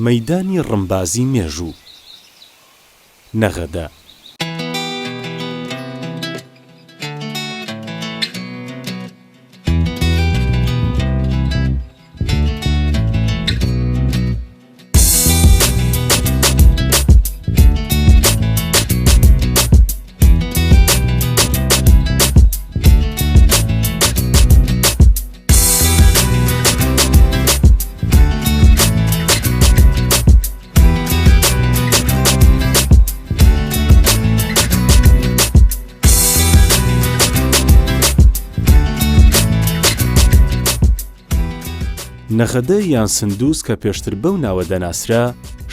مەیدانی ڕمبازی مێژوو نەغەدە. نەغەدە یان سندوس کە پێشتر بەو ناوە دەناسرا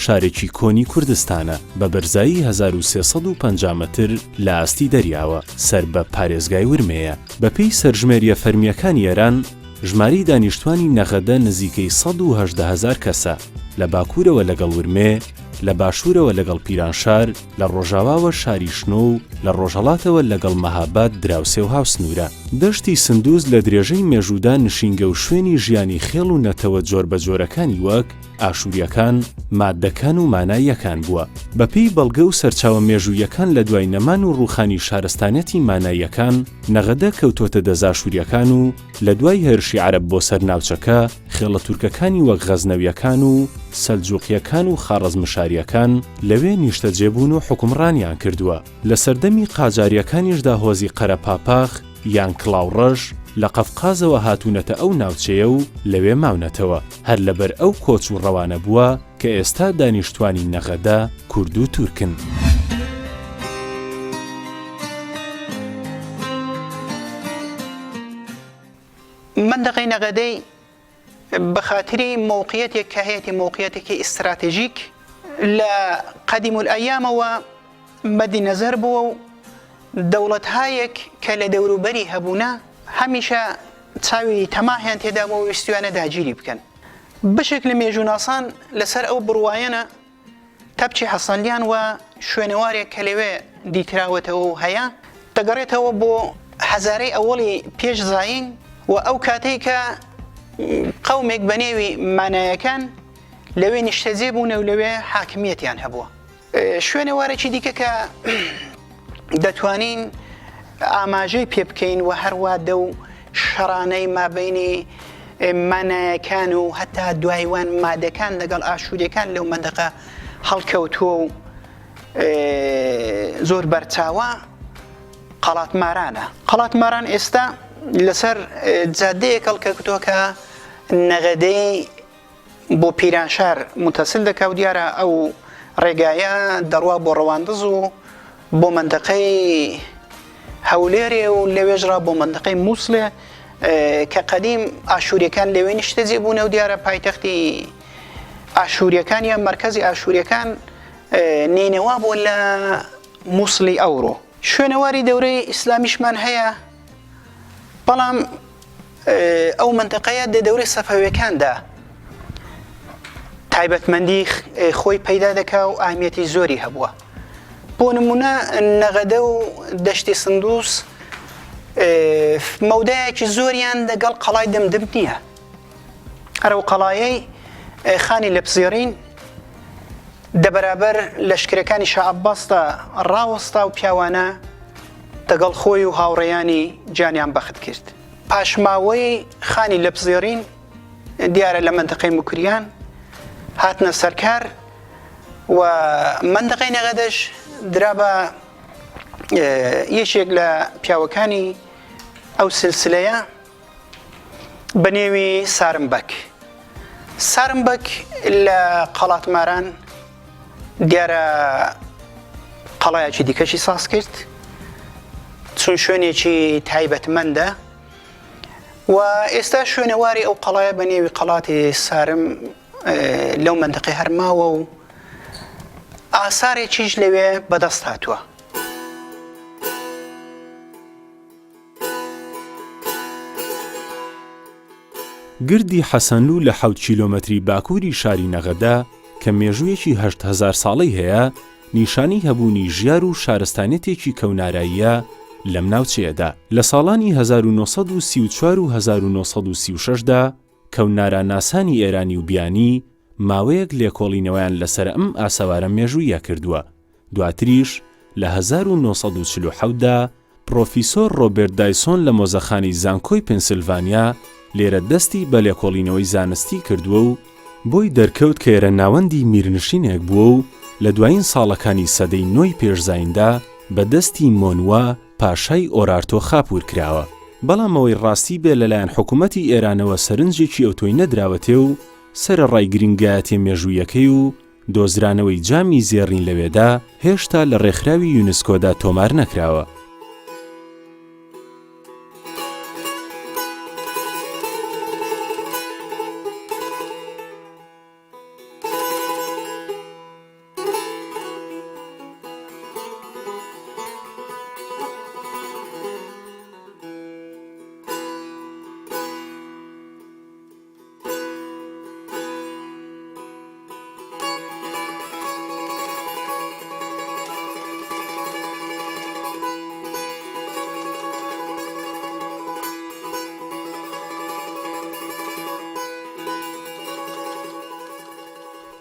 شارێکی کۆنی کوردستانە بە بەرزایی 1350 مەتر لە ئاستی دەریاوە سەر بە پارێزگای ورمەیە. بەپێی سەرژمێریە فەرمیەکانی ئێران ژماری دانیشتوانی نەغەدە نزیکەی 118,000 کەسە لە باکوورەوە لەگەڵ ورمێ، لە باشوورەوە لەگەڵ پیرانشار، لە ڕۆژاواوە شاری شنۆ و لە ڕۆژهەڵاتەوە لەگەڵ مەهاباد دراوسێ و هاوسنوورە. دەشتی سندوس لە درێژەی مێژوودا نشینگە و شوێنی ژیانی خێڵ و نەتەوە جۆر بە جۆرەکانی وەک ئاشووریەکان، ماددەکان و ماناییەکان بووە. بەپێی بەڵگە و سەرچاوە مێژوویەکان لە دوای نەمان و ڕووخانی شارستانەتی ماناییەکان نەغەدە کەوتۆتە دەزاشووریەکان و لە دوای هێرشی عەرەب بۆ سەر ناوچەکە خێڵە تورکەکانی وەک غەزنەویەکان و سەلجوقیەکان و خاڕەزمشاریەکان لەوێ نیشتەجێبوون و حکومڕانیان کردووە. لە سەردەمی قاجاریەکانیشدا هۆزی قەرەپاپاخ یان کڵاوڕەش لە قەفقازەوە هاتوونەتە ئەو ناوچەیە و لەوێ ماونەتەوە. هەر لەبەر ئەو کۆچ و ڕەوانە بووە کە ئێستا دانیشتوانی نەغەدە کورد و تورکن. مندقەی نەغەدەی بەخاتری مووقعیەتێک کە هەیەی مووقعیەتێکی ئیستراتێژیک لە قەدیم الئەیامەوە مەدی نەزەر بووە و دەوڵەتهایەک کە لە دەوروبەری هەبوونە هەمیشە چاوی تەماهیان تێدا بووە و ویستویانە داگیری بکەن. بشێک لە مێژووناسان لەسەر ئەو بڕوایەنە تەپچی حەسەنلیان و شوێنەوارێک کە لەوێ دیتراوەتەوە و هەیە دەگەڕێتەوە بۆ هەزارەی ئەوەڵی پێش زاین و ئەو کاتەی کە قەومێک بەنێوی مانایەکان لەوێ نیشتەجێ بوون و لەوێ حاکمیەتیان هەبووە. شوێنەوارێکی دیکە کە دەتوانین ئاماژەی پێ بکەین و هەروە دە و شەڕانەی مابەینی مانایەکان و هەتا دوایوان مادەکان لەگەڵ ئاشووریەکان لەو مەندەقە هەڵکەوتووە و زۆر بەرچاوە قەڵاتمارانە. قەڵاتماران ئێستا لەسەر جادەیەک هەڵکەوتووە کە نەغەدەی بۆ پیرانشار متەسل دەکا و دیارە ئەو ڕێگایە دەڕوا بۆ ڕەواندز و بۆ مەندەقەی هەولێرێ و لەوێژرا بۆ مەندەقەی مووسڵێ کە قەدیم ئاشووریەکان لەوێ نیشتەجێ بوونە و دیارە پایتەختی ئاشووریەکان یان مەرکەزی ئاشووریەکان نینەوا بۆ لە مووسڵی ئەوڕۆ. شوێنەواری دەورەی ئیسلامیشمان هەیە بەڵام ئەو مەندەقەیە دەورەی سەفەویەکاندا تایبەتمەندی خۆی پەیدا دەکا و ئاهمیەتی زۆری هەبووە. بۆ نمونە نەغەدە و دەشتی سندوس مەودایەکی زۆریان لەگەڵ قەڵای دمدم نییە. هەرە و قەڵایەی خانی لەپزێڕین دەبەرابەر لەشکرەکانی شاه عەباسدا ڕاوەستا و پیاوانە دەگەڵ خۆی و هاوڕێیانی جانیان بەخت کرد. پاشماوەی خانی لەپزێڕین دیارە لە مەندەقەی موکریان هاتنە سەرکار و مەندەقەی نەغەدەش درا بە یەکێک لە پیاوەکانی ئەو سلسلەیە بەنێوی سارمبەک. سارمبەک لە قەڵاتماران دیارە قەڵایەکی دیکەشی ساز کرد چون شوێنێکی تایبەتمەندە و ئێستا شوێنەواری ئەو قەڵایە بەنێوی قەڵاتی سارم لەو مەندەقەی هەرماوە و ئاسارێکیش لەوێ بەدەست هاتووە. گردی حەسەنلوو لە 7 کیلۆمەتری باکووری شاری نەغەدە کە مێژوویەکی 8,000 ساڵەی هەیە نیشانی هەبوونی ژیار و شارستانێتێکی کەوناراییە لەم ناوچەیەدا. لە ساڵانی 1934 و 1936دا کەوناراناسانی ئێرانی و بیانی ماوەیەک لێکۆڵینەوەیان لەسەر ئەم ئاسەوارە مێژوویە کردووە. دواتریش لە 1947دا پرۆفیسۆر ڕۆبێرت دایسۆن لە مۆزەخانی زانکۆی پێنسیلڤانیا لێرە دەستی بە لێکۆڵینەوەی زانستی کردووە و بۆی دەرکەوت کە ئێرە ناوەندی میرنشینێک بووە و لە دوایین ساڵەکانی سەدەی 9 پێشزایندا بە دەستی مۆنوا پاشای ئۆرارتۆ خاپور کراوە. بەڵام ئەوەی ڕاستی بێ لەلایەن حکوومەتی ئێرانەوە سەرنجێکی ئەوتۆی نەدراوەتێ و سەرەڕای گرنگایەتی مێژوویەکەی و دۆزرانەوەی جامی زێڕین لەوێدا هێشتا لە ڕێکخراوی یونسکۆدا تۆمار نەکراوە.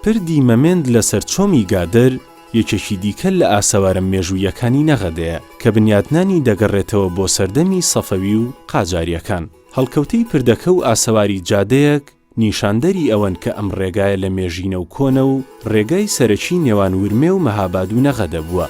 پردی مەمێند لە سەرچۆمی گادەر یەکێکی دیکە لە ئاسەوارە مێژوویەکانی نەغەدەیە کە بنیاتنانی دەگەڕێتەوە بۆ سەردەمی سەفەوی و قاجاریەکان. هەڵکەوتەی پردەکە و ئاسەواری جادەیەک نیشاندەری ئەوەن کە ئەم ڕێگایە لە مێژینە و کۆنە و ڕێگای سەرەکی نێوان ورمێ و مەهاباد و نەغەدە بووە.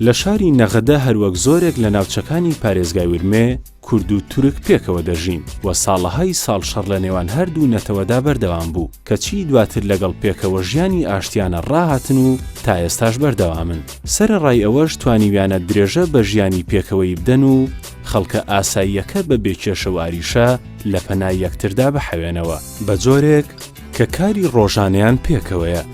لە شاری نەغەدە هەروەک زۆرێک لە ناوچەکانی پارێزگای ورمێ کورد و تورک پێکەوە دەژین و ساڵەهای ساڵ شەڕ لە نێوان هەردوو نەتەوەدا بەردەوام بوو کەچی دواتر لەگەڵ پێکەوە ژیانی ئاشتیانە ڕاهاتن و تا ئێستاش بەردەوامن. سەرەڕای ئەوەش توانیویانە درێژە بە ژیانی پێکەوەی بدەن و خەڵکە ئاساییەکە بە بێکێشە و ئاریشە لە پەنای یەکتردا بەحەوێنەوە بە جۆرێک کە کاری ڕۆژانەیان پێکەوەیە.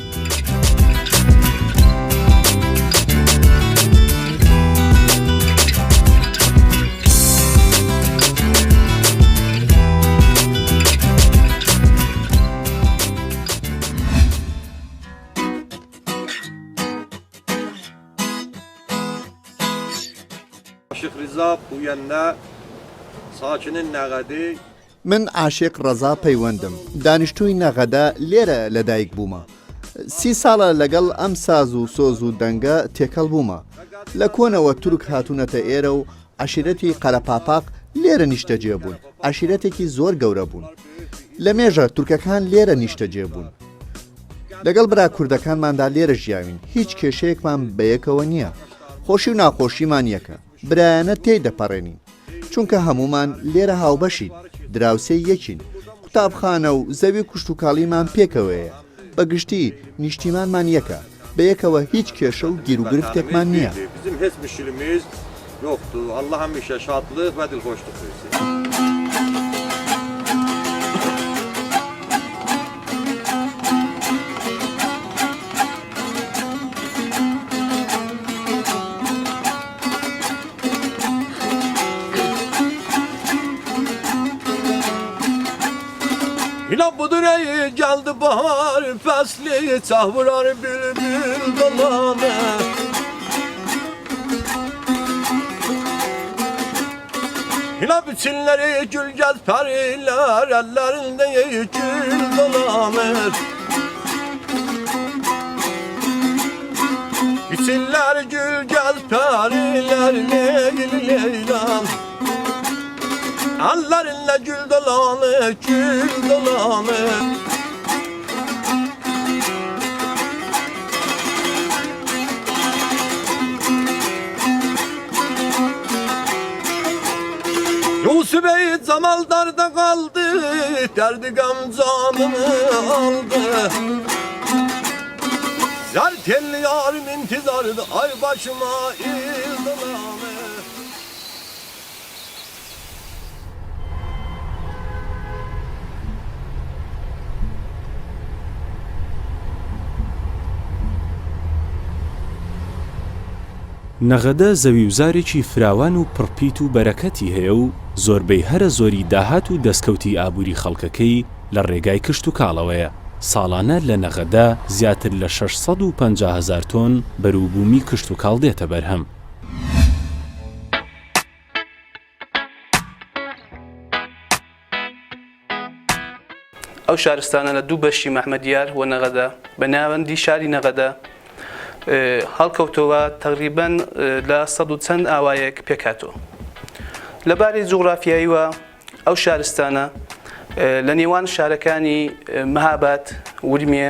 عاشق ڕزا پوویەنە ساکنن نەغەدەی من عاشق ڕەزا پەیوەندم دانیشتووی نەغەدە لێرە لەدایک بوومە 30 ساڵە لەگەڵ ئەم ساز و سۆز و دەنگە تێکەڵ بوومە لە کۆنەوە تورک هاتوونەتە ئێرە و عەشیرەتی قەرەپاپاق لێرە نیشتەجێ بوون عەشیرەتێکی زۆر گەورە بوون لە مێژە تورکەکان لێرە نیشتەجێ بوون لەگەڵ برا کوردەکانماندا لێرە ژیاوین هیچ کێشەیەکمان بەیەکەوە نییە خۆشی و ناخۆشیمان یەکە برایانە تێی دەپەڕێنین چونکە هەمومان لێرە هاوبەشین دراوسێ یەکین قوتابخانە و زەوی کوشت و کاڵیمان پێکەوەیە بەگشتی نیشتیمانمان یەکە بەیەکەوە هیچ کێشە و گیر و گرفتێکمان نییە bizim heç müşkilimiz yoktur. Allah həmişə şadlıq və dilxoşluq versin. İnan budur ey geldi bahar fasli çahvurar bülbül dolanı İnan biçinleri gül gel periler ellerinde gül dolanır Biçinler gül gel periler leylan Ellerinde gül dolanır, gül dolanır Sübeyt Zamal darda kaldı, derdi gam canımı aldı. Yar telli yarım intizardı, ay başıma izdilame. نەغەدە زەویوزارێکی فراوان و پڕپیت و بەرەکەتی هەیە و زۆربەی هەرە زۆری داهات و دەستکەوتی ئابووری خەڵکەکەی لە ڕێگای کشت و کاڵەوەیە. ساڵانە لە نەغەدە زیاتر لە 650,000 تۆن بەرووبوومی کشت و کاڵ دێتە بەرهەم. ئەو شارستانە لە دوو بەشی مەحمەدیار و نەغەدە بە ناوەندی شاری نەغەدە هەڵکەوتەوە تقریباً لە 100 و چەند ئاوایەک پێکاتەوە. لەبارەی جوغرافیاییوە ئەو شارستانە لە نێوان شارەکانی مەهاباد، ورمێ،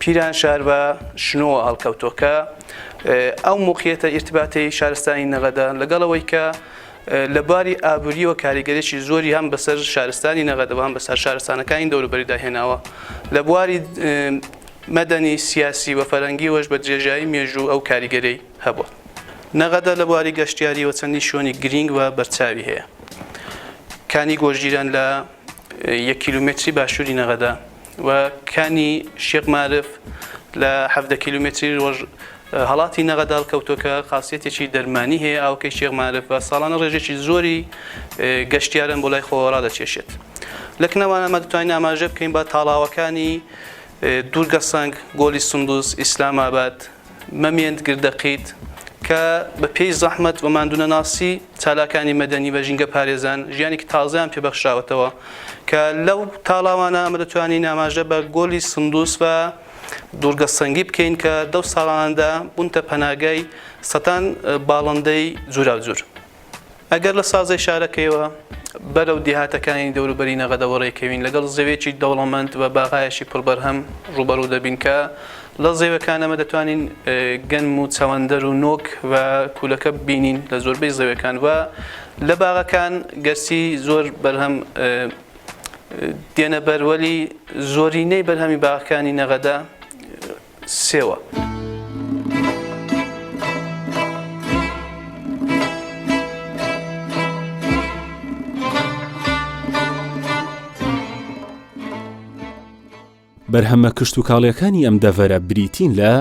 پیران شار بە شنۆوە هەڵکەوتەوە کە ئەو موقعیەتە ئیرتباتی شارستانی نەغەدە لەگەڵەوەی کە لە باری ئابووری و کاریگەرێکی زۆری هەم بەسەر شارستانی نەغەدە و هەم بەسەر شارستانەکانی دەوروبەریدا هێناوە لە بواری مەدەنی سیاسی و فەرەنگی وەش بە درێژایی مێژوو ئەو کاریگەرەی هەبووە. نەغەدە لە بواری گەشتیاری و چەندی شوێنی گرنگ و بەرچاوی هەیە. کانی گۆژگیران لە 1 کیلومتری باشووری نەغەدە و کانی شێخ مارف لە 17 کیلومتری هەڵاتی نەغەدە هەڵکەوتووە کە خاصیەتێکی دەرمانی هەیە ئەوکەی شێخ مارف و ساڵانە ڕێژێکی زۆری گەشتیارن بۆ لای خۆوە ڕادەچێشێت. لە کنەوانە ئەمە دەتوانین ئاماژە بکەین بە تاڵاوەکانی دوورگە سەنگ، گۆلی سندوس، ئیسلاماباد، مەمێند، گردەقیت کە بە پێی زەحمەت و ماندوونە ناسی چالاکانی مەدەنی بە ژینگە پارێزان ژیانێکی تازەیان پێبەخشاوەتەوە کە لەو تاڵاوانە ئەمە دەتوانین ئاماژە بە گۆلی سندوس و دوورگە سەنگی بکەین کە دەو ساڵاندا بوونتە پەناگای سەتان باڵندەی جورا و جور. ئەگەر لە سازەی شارەکەیەوە بەرەو دیهاتەکانی دەوروبەری نەغەدەوە ڕێکەوین لەگەڵ زەوێکی دەوڵەمەند و باغایەکی پڕبەرهەم ڕوبەڕوو دەبین کە لە زەوەکانەمە دەتوانین گەنم و چەوەندەر و نۆک و کولەکە ببینین لە زۆربەی زەوەکان و لە باغەکان گەرسی زۆر بەرهەم دێنە بەروەلی زۆرینەی بەرهەمی باغەکانی نەغەدە سێوە. بەرهەمە کشت و کاڵیەکانی ئەم دەڤەرە بریتین لە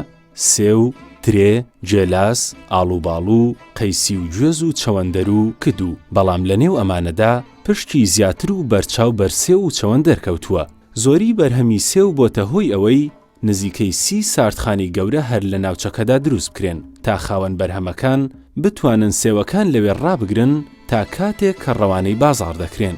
سێو، ترێ، جێلاس، ئاڵوباڵوو، قەیسی و گوێز و چەوەندەر و کدو. بەڵام لە نێو ئەمانەدا پشتی زیاتر و بەرچاو بەرسێ و چەوەندەر کەوتووە. زۆری بەرهەمی سێو بۆتە هۆی ئەوەی نزیکەی 30 ساردخانی گەورە هەر لە ناوچەکەدا دروست بکرێن تا خاوەن بەرهەمەکان بتوانن سێوەکان لەوێ ڕابگرن تا کاتێک کە ڕەوانەی بازاڕ دەکرێن.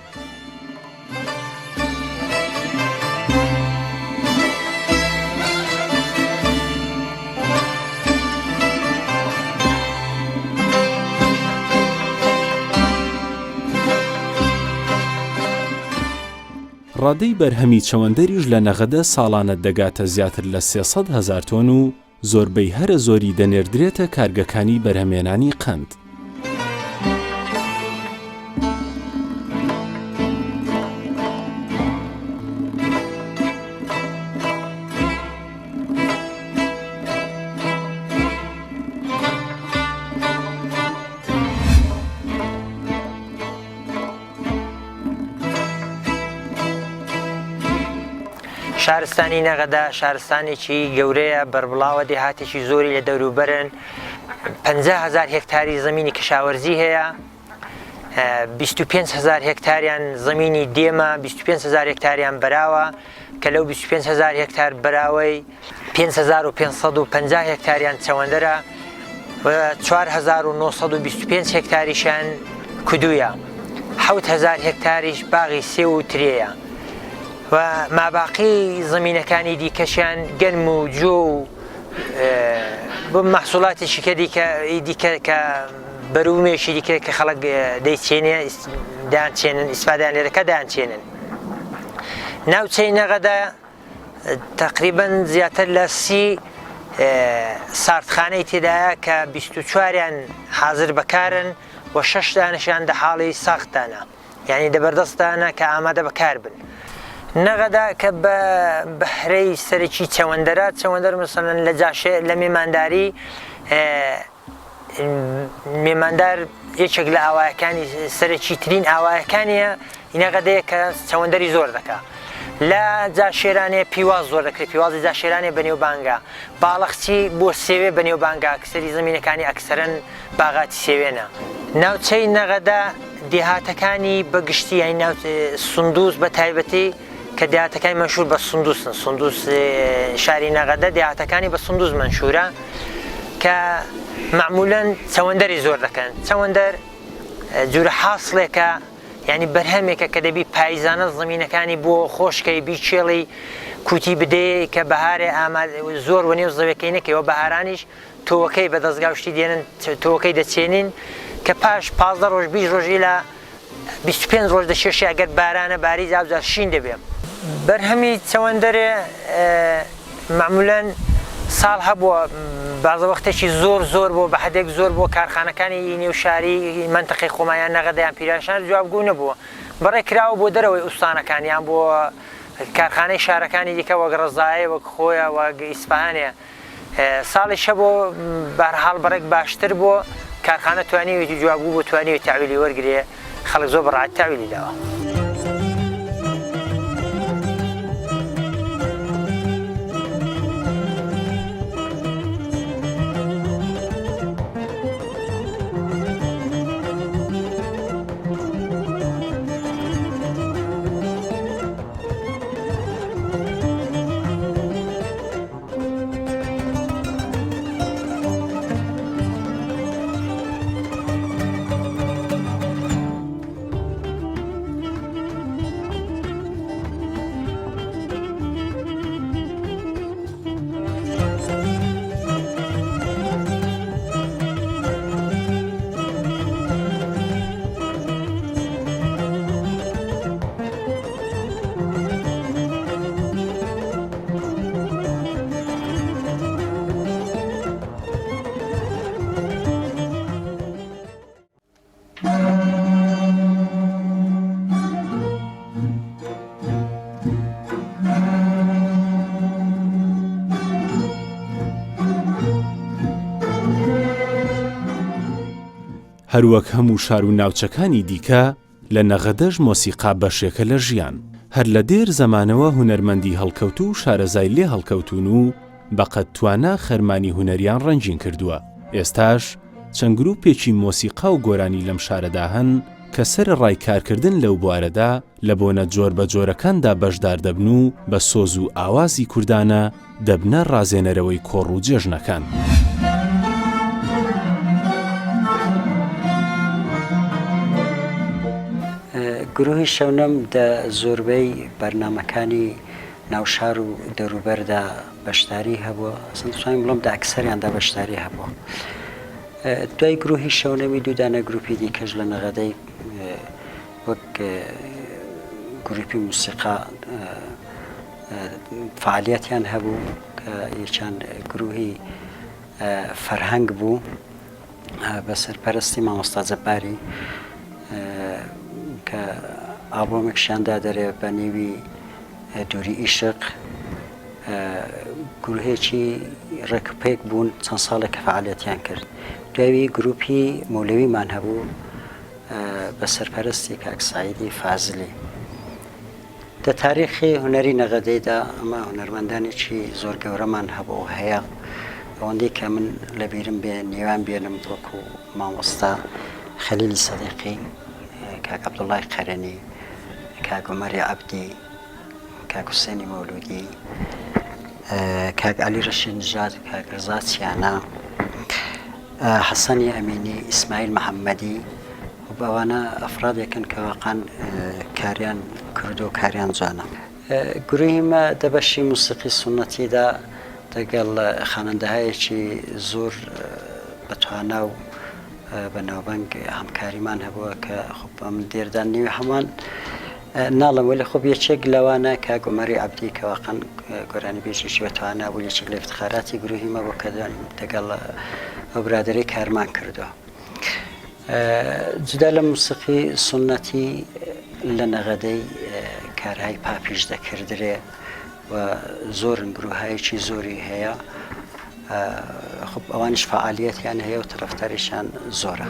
ڕادەی بەرهەمی چەوەندەریش لە نەغەدە ساڵانە دەگاتە زیاتر لە 300,000 تۆن و زۆربەی هەرە زۆری دەنێردرێتە کارگەکانی بەرهەمێنانی قەند. شارستانی نەغەدە شارستانێکی گەورەیە بەربڵاوە دێهاتێکی زۆری لە دەوروبەرن 50,000 هێکتاری زمینی کشاوەرزی هەیە 25,000 هێکتاریان زمینی دێمە 25,000 هێکتاریان بەراوە کە لەو 25,000 هێکتار بەراوەی 5,550 هێکتاریان چەوەندەرە و 4,925 هێکتاریشان کدوویە 7,000 هێکتاریش باغی سێ و ترێیە و ماباقی زمینەکانی دیکەشیان گەنم و جۆ و بۆ مەحسوڵاتێکی دیکە کە بەروومێشی دیکە کە خەڵک دەیچێنێ دانچێنن ئیسفادەیان لێرەکە دانچێنن. ناوچەی نەغەدە تقریباً زیاتر لە 30 ساردخانەی تێدایە کە 24یان حاضر بەکارن و 6 دانشیان لە حاڵی ساختانە یعنی دەبەردەستانە کە ئامادە بەکار بن. نەغەدا کە بە بەهرەی سەرەکی چەوەندەر مثلەن لە میێمانداری میێماندار یەکێک لە ئاوایەکانی سەرەکی ترین ئاوایەکانیە نەغەدەیە کە چەوەندەری زۆر دەکات. لە جاشێرانێ پیواز زۆر دەکرێت، پیوازی جاشێرانێ بەنێو بانگا، باڵەخچی بۆ سێوێ بەنێو بانگا کەسەری زمینەکانی ئەکسەرەن باغاتی سێوێنە. ناوچەی نەغەدا دێهاتەکانی بەگشتی یانی سندوس بە تایبەتی کە دێهاتەکانی مەشهور بە سندوسن، سندوس شاری نەغەدا دێهاتەکانی بە سندوس مەشهورە کە معمولاً چەوەندەری زۆر دەکەن. چەوەندەر جورە حاصلێکە یعنی بەرهەمێکە کە دەبی پاییزانە زمینەکانی بۆ خۆشکەی بیچێڵی کوتی بدەیە کە بەهارێ زۆر وەنێو زەوەکەی نەکەیەوە بەهارانیش تۆوەکەی بە دەستگاوشتی دێنن تۆوەکەی دەچێنین کە پاش 15 ڕۆژ 20 ڕۆژی لە 25 ڕۆژ دەشێشی ئەگەر بارانە باری جابجار شین دەبێ. بەرهەمی چەوەندەرێ معمولاً ساڵ هەبووە بازە وەختێکی زۆر بۆ بە حدێک زۆر بۆ کارخانەکانی نێوشاری منتەقەی خۆمایان نەغەدەیان پیراشان جوابگو نەبووە، بەڕێ کراوە بۆ دەرەوەی ئوستانەکانیان بۆ کارخانەی شارەکانی دیکە وەک ڕەزایە وەک خۆیە وەک ئیسپانیە. ساڵی شە بۆ بەرحاڵ بەڕێک باشتر بۆ کارخانە توانیوێتی جوابگو بۆ توانیوێت تاویلی وەرگێ، خەڵک زۆر بەڕاحەت تاویلی داوە. هەروەک هەموو شار و ناوچەکانی دیکە لە نەغەدەش مۆسیقا بەشێکە لە ژیان. هەر لە دێر زەمانەوە هونەرمەندی هەڵکەوتو و شارەزای لێ هەڵکەوتون و بەقەت توانە خەرمانی هونەریان ڕەنجین کردووە. ئێستاش چەند گروپێکی مۆسیقا و گۆرانی لەم شارەدا هەن کە سەر ڕایکارکردن لەو بوارەدا لە بۆنە جۆر بە جۆرەکاندا بەشدار دەبن و بە سۆز و ئاوازی کوردانە دەبنە ڕازێنەرەوەی کۆڕ و جێژنەکان. گروهی شەونەم دە زۆربەی بەرنامەکانی ناوشار و دەوروبەردا بەشداری هەبووە، سنتوانین بڵم دا ئەکسەریاندا بەشداری هەبووە. دوای گروهی شەونەمی دوودانە گروپی دیکەش لە نەغەدەی وەک گروپی موسیقا فعالیەتیان هەبوو کە یەکیان گروهی فەرهەنگ بوو بە سەرپەرستی مامۆستا جەباری کە ئابۆمێکشیاندا دەرێ بە نێوی دووری ئیشق. گروهێکی ڕێکپێک بوون چەند ساڵێک کە فعالیەتیان کرد. دوای گروپی مولەویمان هەبوو بە سەرپەرستی کاک سعیدی فازلی. لە تاریخی هونەری نەغەدەیدا ئەمە هونەرمەندانێکی زۆر گەورەمان هەبوو هەیە، ئەوەندەی کە من لەبیرم بێ نێوان بێنم وەکو مامۆستا خەلیلی سەدیقی، کاک عەبدوڵڵای قەرەنی، کاک عومەری عەبدی، کاک حوسێنی مەولودی، کاک عەلی ڕەشید نژاد، کاک ڕزا چیانە، حەسەنی ئەمینی، ئیسماعیل محەممەدی. بەوانە ئەفرادێکن کە واقعاً کاریان کردو و کاریان جوانە. گروهیمە دەبەشی موسیقی سونەتیدا لەگەڵ خوانندەهایەکی زۆر بەتوانا و بەناوبانگ هەمکاریمان هەبووە کە من دێردان نێوی هەمان ناڵم، ولی خۆ یەکێک لەوانە کاک عومەری عەبدی کە واقعاً گۆرانی بێژێکی بەتوانا بوو، یەکێک لە افتخاراتی گروهیمە بۆ کە لەگەڵ ئەو برادەرەی کارمان کردووە. جدا لە موسیقی سنەتی لە نەغەدەی کارهای پاپیش دەکردرێ و زۆرن گروهایەکی زۆری هەیە خب ئەوانش فعالیەتیان هەیە و تەرەفتاریشان زۆرە.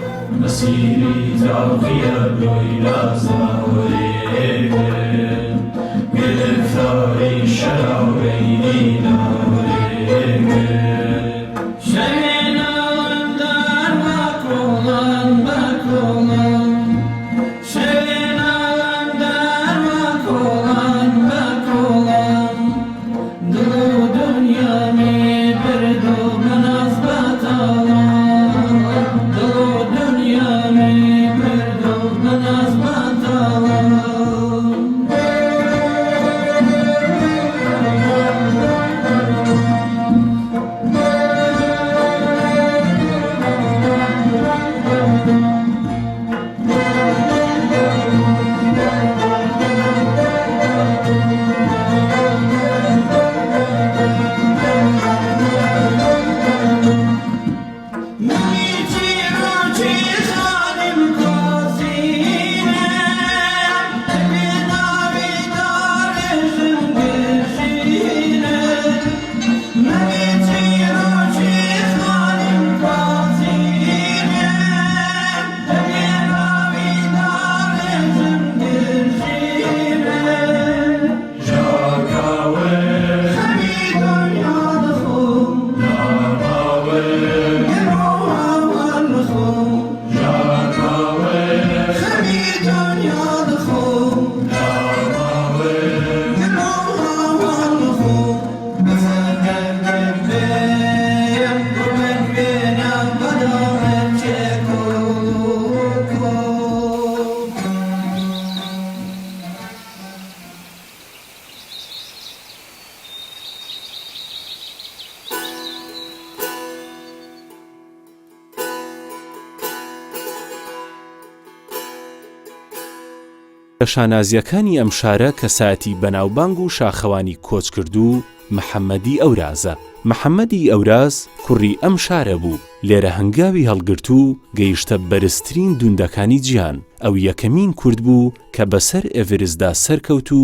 لە شانازیەکانی ئەم شارە کەسایەتی بەناوبانگ و شاخەوانی کۆچ کردو محەممەدی ئەورازە. محەممەدی ئەوراز کوڕی ئەم شارە بوو، لێرە هەنگاوی هەڵگرت و گەیشتە بەرزترین دوندەکانی جیهان. ئەو یەکەمین کورد بوو کە بەسەر ئێڤرستدا سەرکەوت و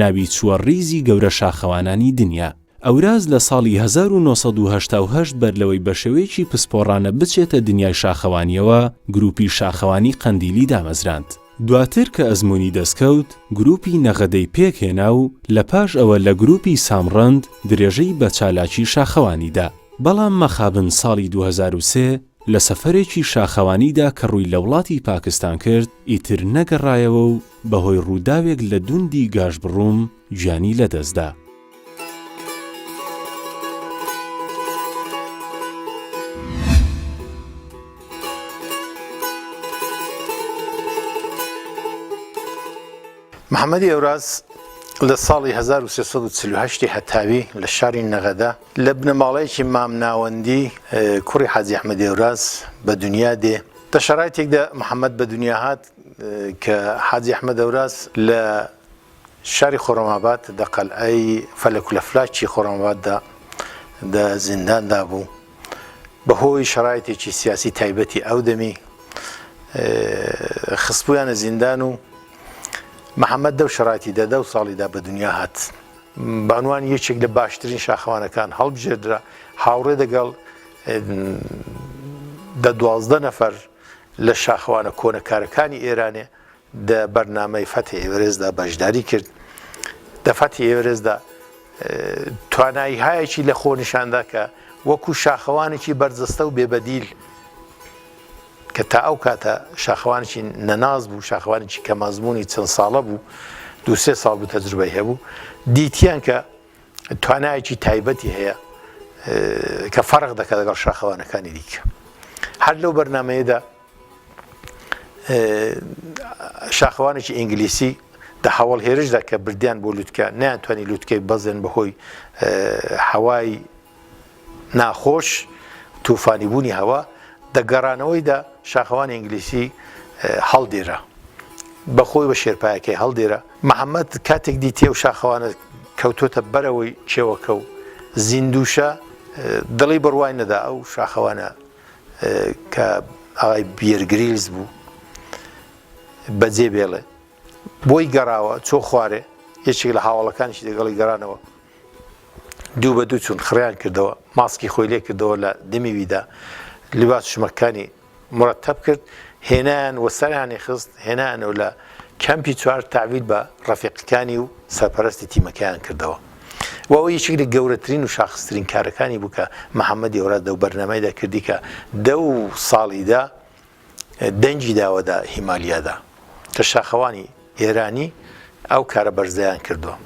ناوی چووە ڕیزی گەورە شاخەوانانی دنیا. ئەوراز لە ساڵی 1970 بەر لەوەی بە شێوەیەکی پسپۆڕانە بچێتە دنیای شاخەوانیەوە گروپی شاخەوانی قەندیلی دامەزراند. دواتر کە ئەزمموی دەستکەوت گروپی نەغەدەی پێکهێنا و لە پاش ئەوە لە گروپی سامڕەند درێژەی بە چالاکی شاخەوانیدا. بەڵام مەخابن ساڵی 2003 لە سەفەرێکی شاخەوانیدا کە ڕووی لە وڵاتی پاکستان کرد ئیتر نەگەڕایەوە و بەهۆی ڕووداوێک لە دوندی گاشبڕووم گیانی لەدەستدا. محەممەدی ئەوراز لە ساڵی 1340 هەتاوی لە شاری نەغەدا لە بنەماڵەیەکی مام ناوەندی کوڕی حاجی ئەحمەدی ئەوراز بە دنیا دێ. لە شەرایەتێکدا محەممەد بە دنیا هات کە حاجی ئەحمەد ئەوراز لە شاری خۆڕەماباد دە قەلعەی فەلەکولەفلاکی خۆڕەماباددا دە زینداندا بوو بەهۆی شەرایەتێکی سیاسی تایبەتی ئەو دەمی خستبوویانە زیندان و محەممەد دە و شەرایەتی دەدا و ساڵیدا بە دنیا هات. بەعنوان یەکێک لە باشترین شاخەوانەکان هەڵبژێردرا، هاوڕێ دەگەڵ 12 نەفەر لە شاخەوانە کۆنەکارەکانی ئێرانێ دە بەرنامەی فەتحی ئێڤرێستدا بەشداری کرد. دە فەتحی ئێڤرێستدا توانایی هایەکی لە خۆ نیشاندا کە وەکو شاخەوانێکی بەرجەستە و بێبەدیل کە تا ئەو کاتە شاخەوانێکی نەناز بوو، شاخەوانێکی کە مەزموونی چەند ساڵە بوو، 2-3 ساڵ بوو تەجروبەی هەبوو، دیتیان کە توانایەکی تایبەتی هەیە کە فەرق دەکات لەگەڵ شاخەوانەکانی دیکە. هەر لەو بەرنامەیەدا شاخەوانێکی ئینگلیسی دە هەوڵهێرشدا کە بردیان بۆ لووتکە نەیانتوانی لووتکەی بەزێن بەهۆی هەوای ناخۆش تووفانیبوونی هەوا دەگەڕانەوەیدا شاخەوانی ئینگلیسی هەڵدێرە بەخۆی بە شێرپایەکەی هەڵدێرە. محەممەد کاتێک دیتێ و شاخەوانە کەوتۆتە بەرەوەی چێوەکە و زیندوشە دڵی بڕوای نەدا ئەو شاخەوانە کە ئاغای بیێرگریلز بوو بەجێ بێڵێ بۆی گەڕاوە چۆ خوارێ یەکێک لە هاوڵەکانیشی دەگەڵی گەڕانەوە دوو بە دوو چوون خڕیان کردەوە ماسکی خۆی لێ کردەوە لە دەمیویدا لیباس شمەکانی مرتب کرد هێنان وەسەریانی خست هێنانەوە لە کەمپی چوار تاویل بە ڕەفیقەکانی و سەرپەرستی تیمەکەیان کردەوە و ئەوە یەکێک لە گەورەترین و شاخصترین کارەکانی بوو کە محەممەد هێورات دە بەرنامەیدا کردی کە 10 ساڵیدا دەنجی داوەدا هیمالیادا کە شاخەوانی ئێرانی ئەو کارە بەرزەیان کردووە